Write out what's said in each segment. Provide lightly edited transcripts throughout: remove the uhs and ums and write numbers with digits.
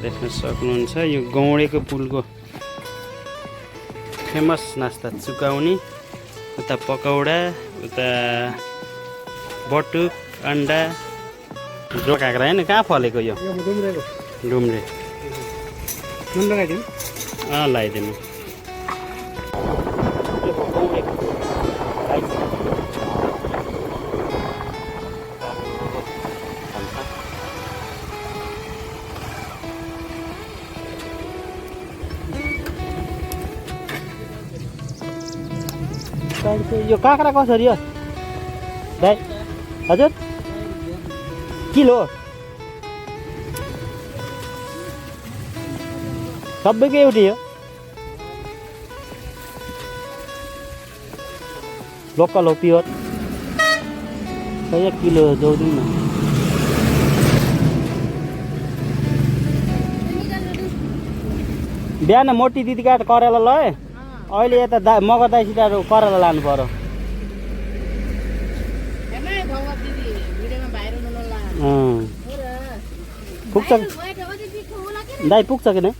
देख्न सक्नुहुन्छ यो गौडेको पुलको फेमस नास्ता चुकाउनी उता पकौडा उता बटुक अन्डा जो काँक्रा हैन कहाँ फलेको यो डुम्रे लगाइदिनु यो काँक्रा कसरी हो दाइ हजुर किलो सबैको एउटै हो लोकल हो प्योर 1 किलो जोडिदिउँ न बिहान मोटी दिदीका करेला लए अहिले यता मगर दाइसित करेला लानु पर्यो पुग्छ दाइ पुग्छ कि नै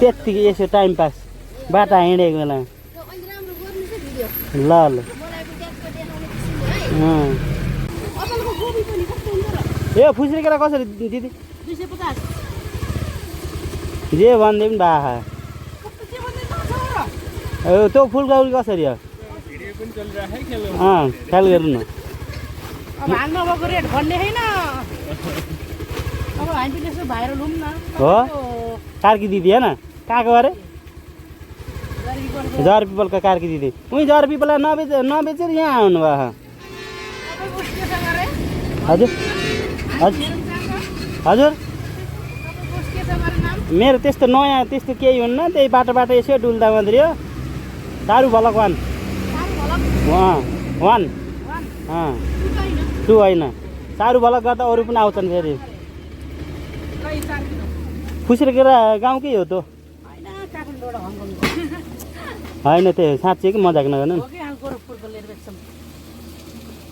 त्यतिकै यसो टाइम पास बाटा हिँडेको बेला ल ल यो फुस्री केरा कसरी दिदी 250 जे भन्दै पनि बाहा त्यो फुलगौरी कसरी हो ख्याल गर्नु न अब हाल्नु भएको रेट भन्ने हैन अब हामी त्यसो भाइरल हुम न हो कार्की दिदी हैन कहाँको अरे जर पिपलको कार्की दिदी उही जर पिपललाई नबेचेर यहाँ आउनु भयो हजुर हजुर हजुर मेरो त्यस्तो नयाँ त्यस्तो केही हुन्न त्यही बाटो यसो डुल्दा मात्रै हो चारु भलक 1 2 होइन चारु भलक गर्दा अरू पनि आउँछन् फेरि फुस्रेकेर गाउँकै हो त होइन त्यो साँच्चै कि मजाक नगर्नु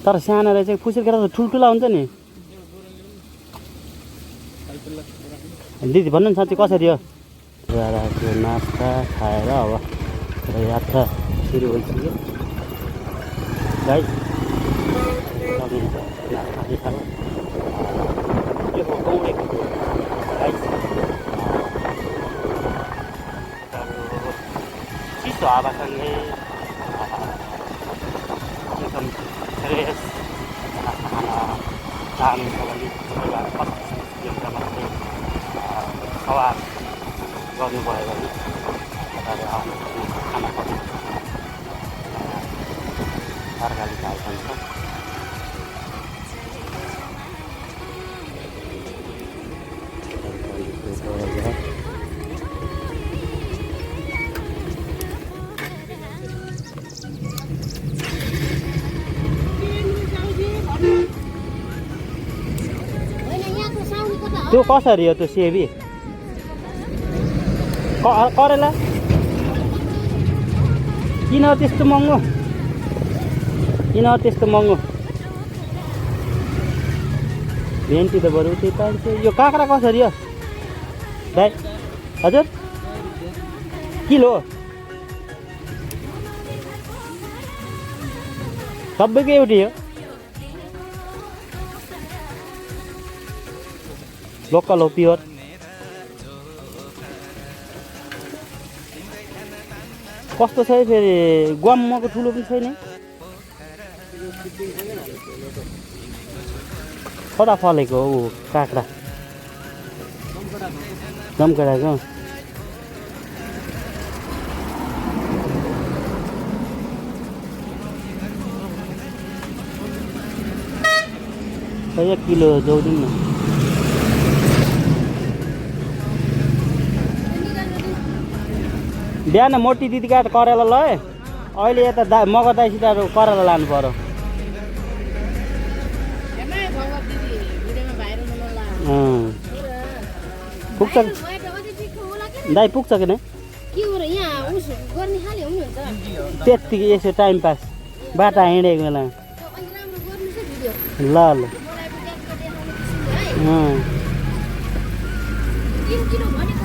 तर सानो रहेछ फुस्रेकेर त ठुल्ठुला हुन्छ नि दिदी भन्नु नि साँच्चै कसरी हो रातको नास्ता खाएर अब यात्रा सुरु भइसक्यो गाइस चिसो हावासँगै एकदम फ्रेस खाना खानु सवार गर्नुभयो भने आउनु खाना पर्ने तरकारी खाइन्छ त्यो कसरी हो त्यो सेबी करेला किन त्यस्तो महँगो भेन्टी त बरु त्यही पाइन्छ यो काँक्रा कसरी हो दाइ हजुर किलो सबैको एउटै हो लोकल हो प्योर कस्तो छ फेरि गुवामको ठुलो पनि छैन कता फलेको हो काँक्रा दमकडाको 1 किलो जोडिदिउँ न बिहान मोटी दिदीका करेला लए अहिले यता मगर दाइसित करेला लानु पर्यो पुग्छ दाइ पुग्छ कि नै त्यतिकै यसो टाइम पास बाटा हिँडेको बेला ल ल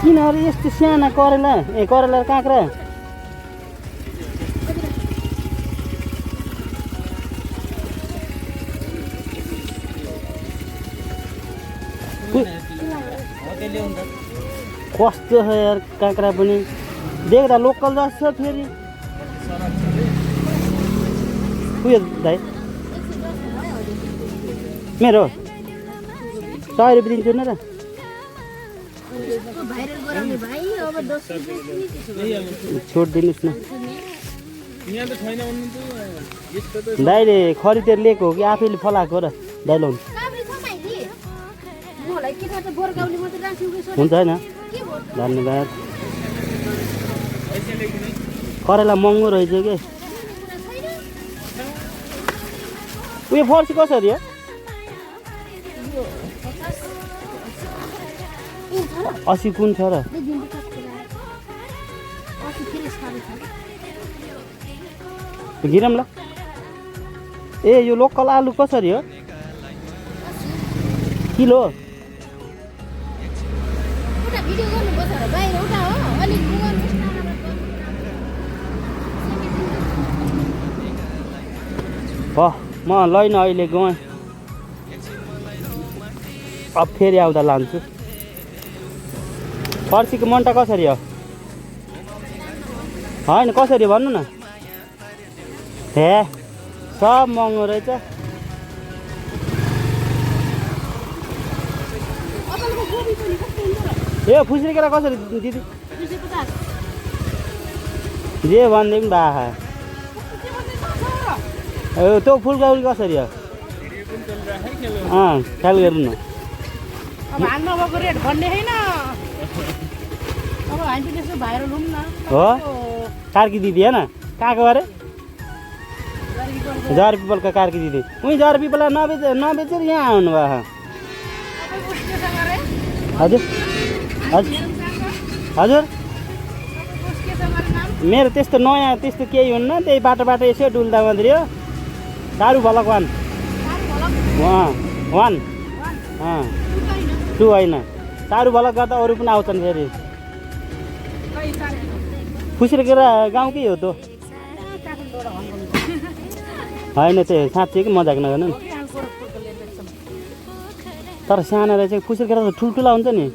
किन अरे यस्तो साना करेला करेला र काँक्रा कस्तो छ यार काँक्रा पनि देख्दा लोकल जस्तो छ फेरि उयो दाइ मेरो 100 रुपियाँ दिन्छु न र छोड दिनुहोस् न दाइले खरिदेर लिएको हो कि आफैले फलाएको र दाइ लाउनु हुन्छ होइन धन्यवाद करेला महँगो रहेछ कि उयो फर्सी कसरी हो 80 कुन छ र गिरम ल ए यो लोकल आलु कसरी हो किलो म लैन अहिले गएँ अब फेरि आउँदा लान्छु फर्सीको मन्टा कसरी हो होइन कसरी भन्नु न हे सब महँगो रहेछ ए फुस्रेकेरा कसरी दिदी जे भनिदिउँ नि बाहा त्यो फुलगौरी कसरी हो ख्याल गर्नु न अब हाल नभएको रेट भन्ने होइन अब हामी त्यसो भाइरल हुँ न हो कार्की दिदी होइन कहाँको अरे जर पिपलका कार्की दिदी उही जर पिपललाई नबेचेर यहाँ आउनु भयो हजुर हजुर हजुर मेरो त्यस्तो नयाँ त्यस्तो केही हुन्न त्यही बाटो यसो डुल्दा मात्रै हो दारू भलक 1 2 होइन दारू भलक गर्दा अरू पनि आउँछन् फेरि फुस्रेकेर गाउँकै हो त होइन त्यो साँच्चै कि मजाक नगर्नु नि तर सानो रहेछ फुस्रेकेर त ठुल्ठुला हुन्छ नि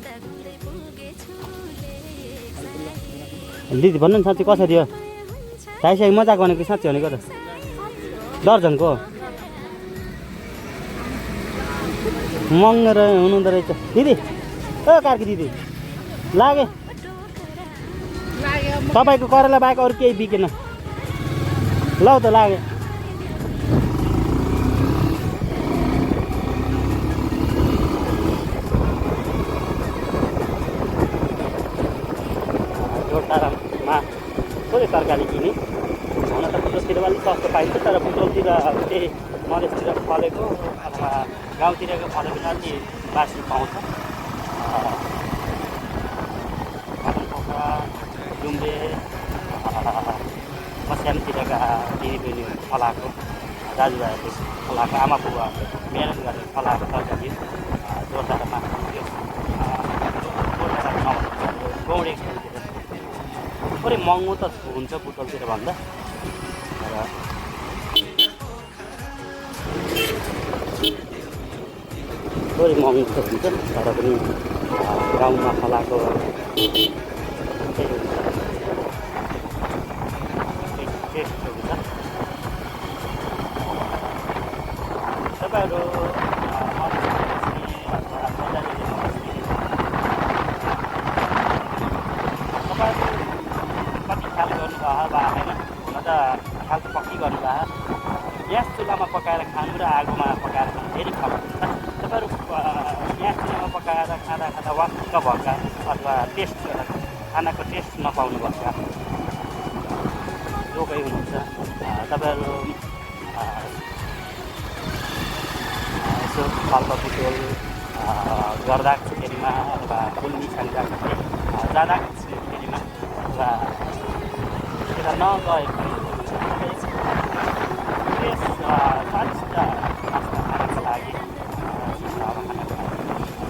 दिदी भन्नु नि साँच्चै कसरी हो ताइसाई मजाक भनेको साँच्चै भनेको त दर्जनको महँगो हुनुहुँदो रहेछ दिदी ओ कार्की दिदी लागे तपाईँको करेला बाहेक अरू केही बिकेन ल त लागे जोरदारमा थोरै तरकारी किने हुन त बुटोलतिर अलिक सस्तो पाइन्छ तर बुटोलतिर त्यही मधेसतिर फलेको अथवा गाउँतिरको फलेको पनि अलि बासी पाउँछ डुम्बे मस्यामतिरका दिदीबहिनीहरू फलाएको दाजुभाइहरूले फलाएको आमा बुबा मेहनत गरेर फलाएको तरकारी जोरदारमा गौडे थोरै महँगो त हुन्छ बुटोलतिर भन्दा र थोरै महँगो त हुन्छ तर पनि गाउँमा फलाएको टेस्ट हुन्छ तपाईँहरू कति ख्याल गर्नुभयो बा होइन हुन त ख्याल त पक्की गर्नुभयो ग्यास चुल्हामा पकाएर खानु र आगोमा पकाएर खानु धेरै फरक हुन्छ तपाईँहरू ग्यास चुल्हामा पकाएर खाँदा वाक्क भएका अथवा टेस्ट खानाको टेस्ट नपाउनु भएका जो कोही हुनुहुन्छ तपाईँहरू यसो फलफुल गर्दाखेरिमा अथवा फुल निसाल्दाखेरि जाँदाखेरिमा अथवा यता नगए पनि स्वादिष्ट नास्ता खानको लागि चिसो हावा खानको लागि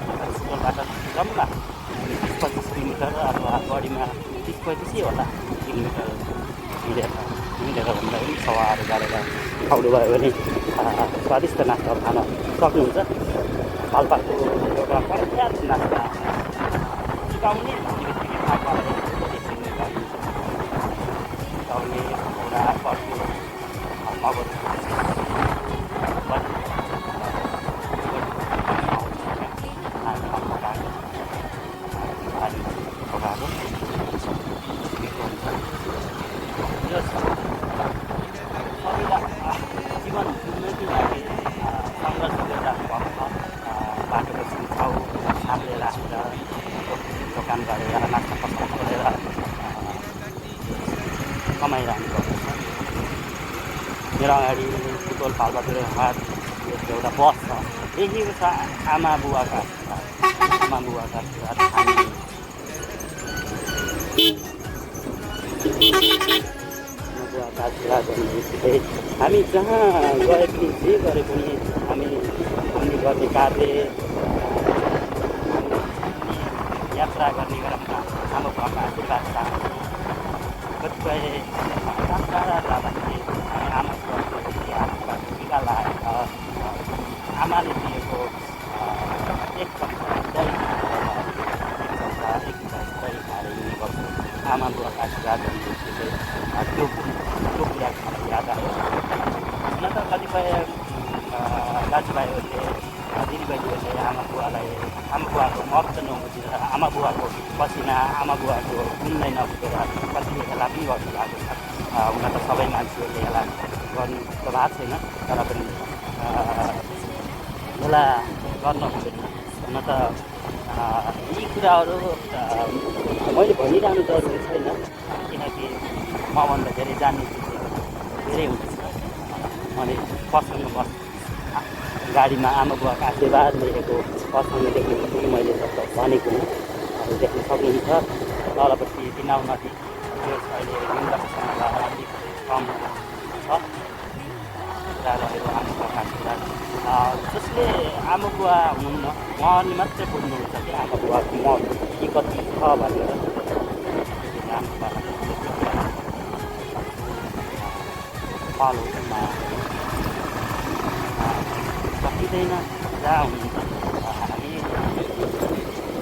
जम्मा 30-25 किलोमिटर अथवा बढीमा 30-35 होला किलोमिटर हिँडेर भन्दा पनि सवार गरेर आउनुभयो भने स्वादिष्ट नास्ता खान सक्नुहुन्छ। पाल्पाको एउटा प्रख्यात नास्ता सिकाउने बित्तिकै थापालाई सिकाउने एउटा पर्को मगर पकाएको जीवन जिउनुकै लागि सङ्घर्ष गरिराख्नु भएको छ। बाटोको छेउछाउ हामीले राखेर दोकान गरेर नास्ता पस्ता खोलेर कमाइरहनु भएको छ। मेरो अगाडि सुपौल पाल्पातिर हाट एउटा बस छ, देखिएको छ आमा बुवाका हामी जहाँ गए पनि जे गरे पनि हामी गर्ने कार्य यात्रा गर्ने क्रममा आमा बुवाको आशीर्वाद चाहन्छ। कतिपय टाढा जाँदाखेरि हामी आमा बुवाको आशीर्वाद टिका लगाएर आमाले दिएको एक चम्चा दही खाएर हिँड्ने गर्छु। आमा बुवाको आशीर्वाद त्यो कुरा मलाई याद आयो। हुन त कतिपय दाजुभाइहरूले दिदीबहिनीहरूले आमा बुवाको महत्त्व नबुझेर आमा बुवाको पसिना आमा बुवाको गुणलाई नबुझेर कतिले यसलाई पनि गर्नु भएको छ। हुन त सबै मान्छेहरूले यसलाई गर्नु त भएको छैन, तर पनि यसलाई गर्न हुँदैन। हुन त यी कुराहरू मैले भनिरहनु जरुरी छैन, किनकि मभन्दा धेरै जान्ने चिजहरू धेरै हुन्छ। मैले पसलमा गाडीमा आमा बुवाको आशीर्वाद लिएको पसलमा देख्नु पनि मैले भनेको हुँ। देख्न सक्नुहुन्छ तलपट्टि बिनाउ नदी यो अहिले हिउँदसँग अलिक कम छ रहेको आमा बुवाको आशीर्वाद। जसले आमा बुवा हुनुहुन्न उहाँहरूले मात्रै बुझ्नुहुन्छ कि आमा बुवाको महत्त्व के कति छ भनेर। आमा बुवालाई पालो माया सकिँदैन। जहाँ हुनुहुन्छ हामी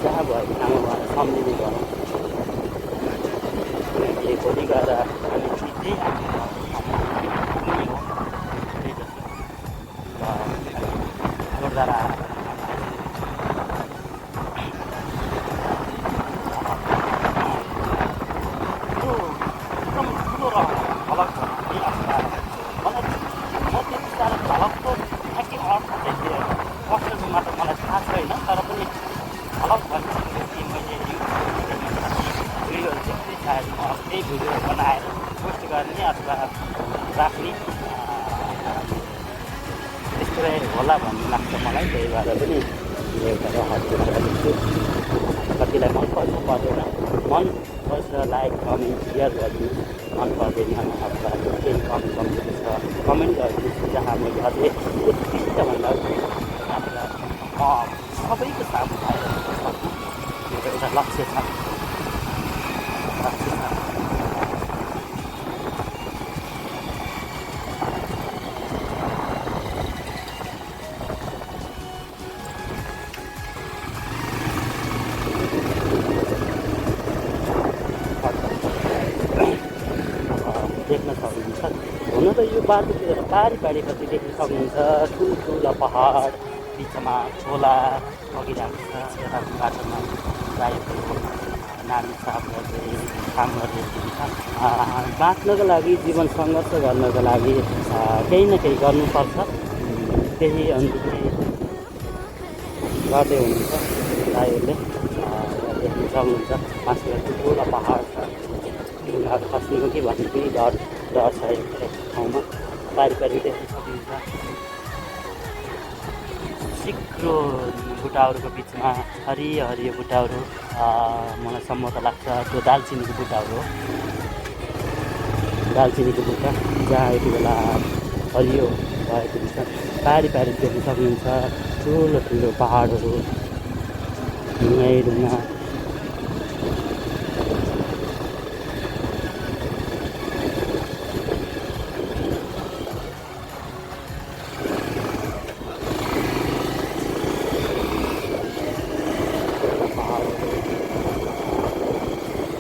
जहाँ भयो भने आमा बुवालाई सम्झिने गरौँ, किनकि भोलि गएर हामी त्यही पुग्ने हो। त्यही जस्तो जोरदार त्यही भिडियो बनाएर पोस्ट गर्ने अथवा राख्ने त्यस्तै होला भन्ने लाग्छ मलाई। त्यही भएर पनि एउटा रहस्य कतिलाई मन पर्छ पर्दैन, मन पर्छ लाइक कमेन्ट सेयर गरिदिनु, मन पर्दैन अथवा केही कमेन्ट छ कमेन्ट गरिदिनुहोस्। जहाँ मैले अझै उत्कृष्टभन्दा म सबैको सामु आएर मेरो एउटा लक्ष्य छ। देख्न सक्नुहुन्छ। हुन त यो बाटोतिर पारिपट्टि देख्न सक्नुहुन्छ ठुल्ठुला पहाड बिचमा खोला बगिरहेको छ। यता बाटोमा गाईहरू नानी साफ गर्दै काम गर्दै हुन्छ। बाँच्नको लागि जीवन सङ्घर्ष गर्नको लागि केही न केही गर्नुपर्छ, केही अनुभूति गर्दै हुनुहुन्छ गाईहरूले। देख्न सक्नुहुन्छ माथिबाट ठुल्ठुला पहाड छ, ढुङ्गाहरू खस्नु कि भन्ने पनि डर छ एक ठाउँमा पारिपट्टि देख्न सक्नुहुन्छ। सिक्रो बुट्टाहरूको बिचमा हरियो हरियो बुट्टाहरू, मलाई सम्म त लाग्छ त्यो दालचिनीको बुट्टाहरू हो। दालचिनीको बुट्टा जहाँ यति बेला हरियो भएको हुन्छ। पारि देख्न सक्नुहुन्छ ठुलो ठुलो पहाडहरू, ढुङ्गा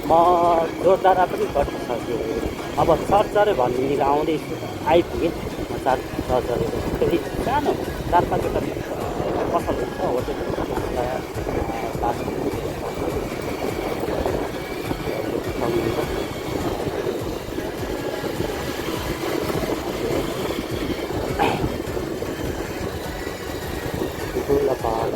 म जोरदारा पनि गरिसकेँ। अब चर्चरे भन्ने आउँदैछु, आइपुगेँ म चर्चरे। फेरि सानो 4-5 वटा पसल हुन्छ, होटेलहरू ठुलो पहाड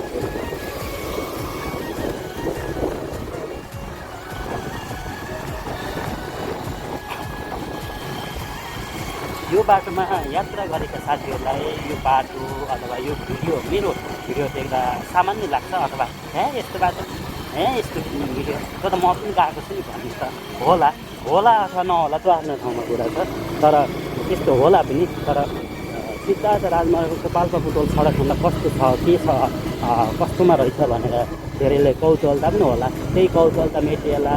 यो बाटोमा यात्रा गरेका साथीहरूलाई यो बाटो अथवा यो भिडियो मेरो भिडियो देख्दा सामान्य लाग्छ अथवा यस्तो बाटो यस्तो भिडियो तर म पनि गएको छु नि भन्नु त होला अथवा नहोला त्यो आफ्नो ठाउँमा कुरा छ। तर त्यस्तो होला पनि, तर सिद्धार्थ राजमार्गको पाल्पा बुटोल सडक खण्ड कस्तो छ, के छ, कस्तोमा रहेछ भनेर धेरैले कौतूहलता पनि होला। त्यही कौतूहलता मेटिएला,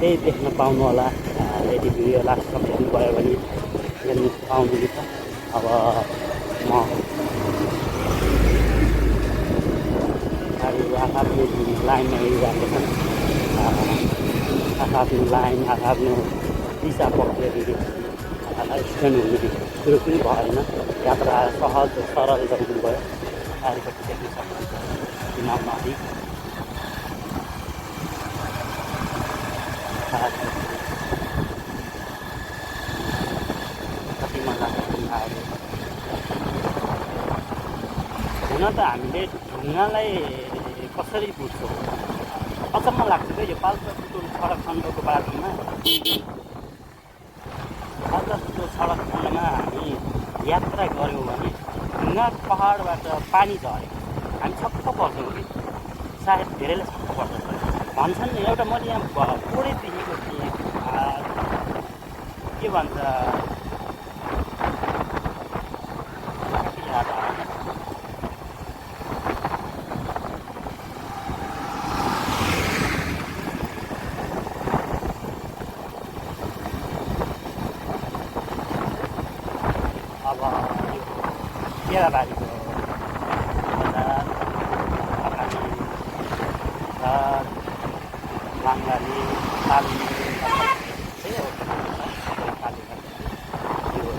त्यही देख्न पाउनु होला। यदि भिडियो लास्टसम्म हेर्नुभयो भने हेर्नु पाउनुहुन्छ। अब म आफ्नो लाइनमा हिँडिरहेको छन्, आफ्नो लाइन आफ्नो दिशा पक्रेर स्ट्यान्ड हुने कुरो पनि भएन। यात्रा सहज सरल गर्नु भयो। आएपछि देख्न सक्नुहुन्छ चुनावमाथि कति मजाको ढुङ्गाहरू। हुन त हामीले ढुङ्गालाई कसरी बुझ्छौँ अचम्म लाग्छ क्या। यो पाल्पा बुटोल सडक खण्डको बाटोमा पाल्पा बुटोल सडक खण्डमा हामी यात्रा गऱ्यौँ भने ढुङ्गा पहाडबाट पानी झऱ्यो हामी छक्क पर्छौँ कि सायद धेरैले छक्क पर्छ भन्छन्। एउटा मैले यहाँ पुरै देखेको थिएँ, के भन्छ याद आएन। अब यो केराबारीको लाङ्गाली तालुनी त्यही हो यो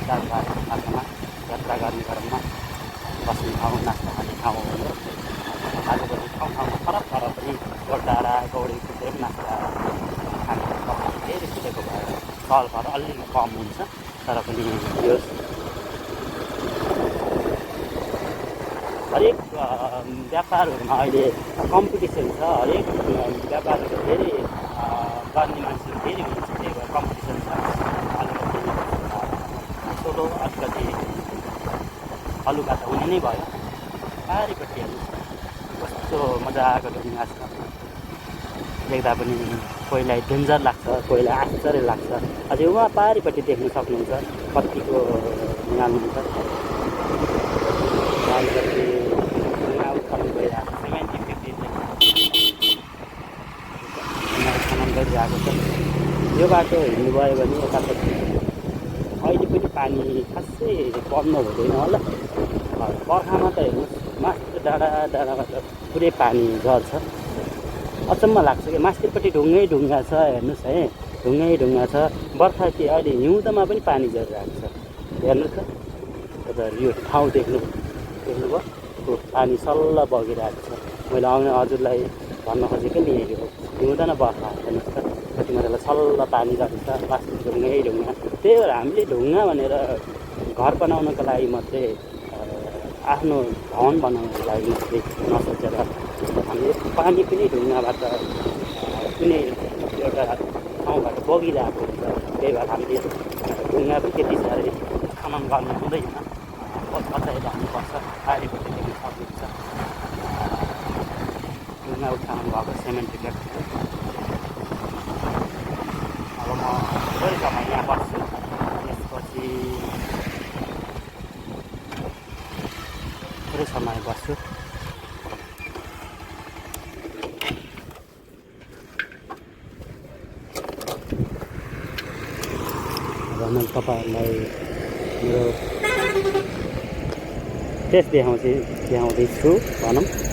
दालबारी बाटोमा यात्रा गर्ने क्रममा बस्ने ठाउँ, नाच्न खाने ठाउँ हो। आजभोलि ठाउँमा फरक पनि गोडडाँडा गौडी कुदेर नाच्दा खाने धेरै कुदेको भएर चहलपहल अलिकति कम हुन्छ। तर पनि यो हरेक व्यापारहरूमा अहिले कम्पिटिसन छ। हरेक व्यापारहरू धेरै गर्ने मान्छेहरू धेरै हुन्छ, त्यही भएर कम्पिटिसन छ। अलिकति ठुलो अलिकति हलुका त हुने नै भयो। पारिपट्टि हेर्नुहोस् कस्तो मजाको ढुङ्गा छ, देख्दा पनि कोहीलाई डेन्जर लाग्छ, कोहीलाई आश्चर्य लाग्छ। अझै उहाँ पारिपट्टि देख्न सक्नुहुन्छ कतिको ढुङ्गानुहुन्छ। पारिपट्टि ढुङ्गा उत्खनन भइरहेको छ, 70-50 गरिरहेको छ। यो बाटो हिँड्नुभयो भने यतापट्टि अहिले पनि पानी खासै बन्द हुँदैन होला। बर्खामा त हेर्नुहोस् माथिल्लो डाँडामा त पुरै पानी झर्छ। अचम्म लाग्छ कि माथिल्लोपट्टि ढुङ्गा छ, हेर्नुहोस् है, ढुङ्गा छ। बर्खा कि अहिले हिउँदमा पनि पानी झरिरहेको छ। हेर्नुहोस् त तपाईँहरू यो ठाउँ देख्नुभयो, त्यो पानी सल्ल बगिरहेको छ। मैले आउने हजुरलाई भन्न खोजेको नि यो हिउँदो न बर्खा, हेर्नुहोस् त कति मजाले सल्ल पानी झर्छ। माथि ढुङ्गा। त्यही भएर हामीले ढुङ्गा भनेर घर बनाउनको लागि मात्रै, आफ्नो भवन बनाउनको लागि मात्रै नसोचेर हामीले पानी पनि ढुङ्गाबाट कुनै एउटा ठाउँबाट बगिरहेको हुन्छ। त्यही भएर हामीले ढुङ्गा पनि त्यति साह्रै खनन गर्नु हुँदैन, बचाएर हाल्नुपर्छ। पारिपट्टि देख्न सक्नुहुन्छ ढुङ्गा उत्खनन भएको सिमेन्टेड। अब म थोरै समय यहाँ बस्छु, त्यसपछि थोरै समय बस्छु। मैले तपाईँहरूलाई मेरो टेस्ट देखाउँदैछु भनौँ।